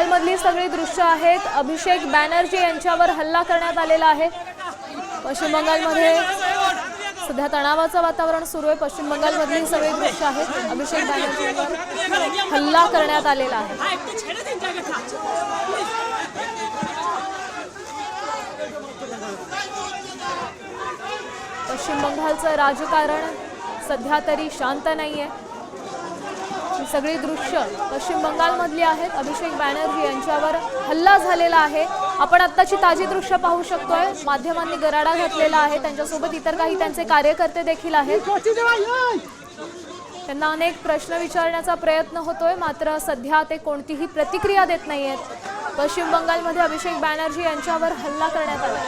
बंगालमधली सगळी दृश्य आहेत। अभिषेक बॅनर्जी यांच्यावर हल्ला करण्यात आलेला आहे। पश्चिम बंगालमध्ये सध्या तणावाचं वातावरण सुरू आहे। पश्चिम बंगालमधली सगळी दृश्य आहेत। अभिषेक बॅनर्जींवर हल्ला करण्यात आलेला आहे। पश्चिम बंगालचं राजकारण सध्या तरी शांत नाहीये। ही सगळी दृश्य पश्चिम बंगालमधली आहेत। अभिषेक बॅनर्जी यांच्यावर हल्ला झालेला आहे। आपण आत्ताची ताजी दृश्य पाहू शकतोय। माध्यमांनी गराडा घातलेला आहे। त्यांच्यासोबत इतर काही त्यांचे कार्यकर्ते देखील आहेत। त्यांना अनेक प्रश्न विचारण्याचा प्रयत्न होतोय, मात्र सध्या ते कोणतीही प्रतिक्रिया देत नाहीयेत। पश्चिम बंगालमध्ये अभिषेक बॅनर्जी यांच्यावर हल्ला करण्यात आला।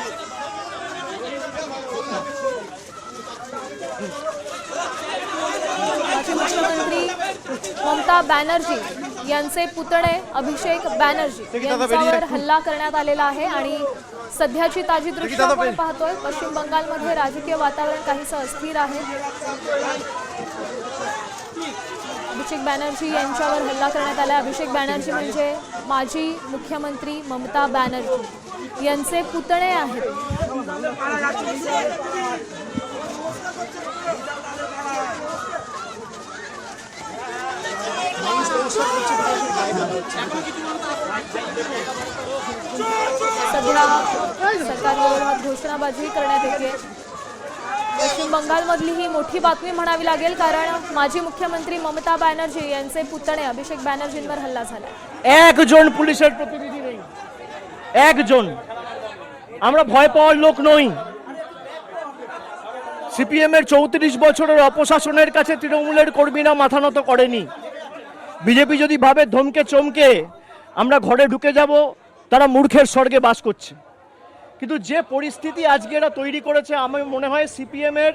माजी मुख्यमंत्री ममता बॅनर्जी यांचे पुतणे अभिषेक बॅनर्जी यांच्यावर हल्ला करण्यात आलेला आहे आणि सध्याची ताजी दृश्य आपण पाहतोय। पश्चिम बंगालमध्ये राजकीय वातावरण काहीसं अस्थिर आहे। अभिषेक बॅनर्जी यांच्यावर हल्ला करण्यात आला। अभिषेक बॅनर्जी म्हणजे माजी मुख्यमंत्री ममता बॅनर्जी यांचे पुतणे आहेत। सध्या सरकारविरोधात घोषणाबाजी करण्यात येते। पश्चिम बंगालमधली ही मोठी बातमी म्हणावी लागेल, कारण माजी मुख्यमंत्री ममता बॅनर्जी यांचे पुतणे अभिषेक बॅनर्जींवर हल्ला झाला। একজন পুলিশের প্রতিনিধি নেই, একজন। আমরা ভয় পাওয়ার লোক নই। সিপিএম এর 34 বছরের অপশাসনের কাছে তৃণমূলের কর্মীরা মাথা নত করেনি। বিজেপি যদি ভাবে ধমকে চমকে আমরা ঘরে ঢুকে যাব, তারা মূর্খের স্বর্গে বাস করছে। কিন্তু যে পরিস্থিতি আজকে এরা তৈরি করেছে, আমার মনে হয় সিপিএম এর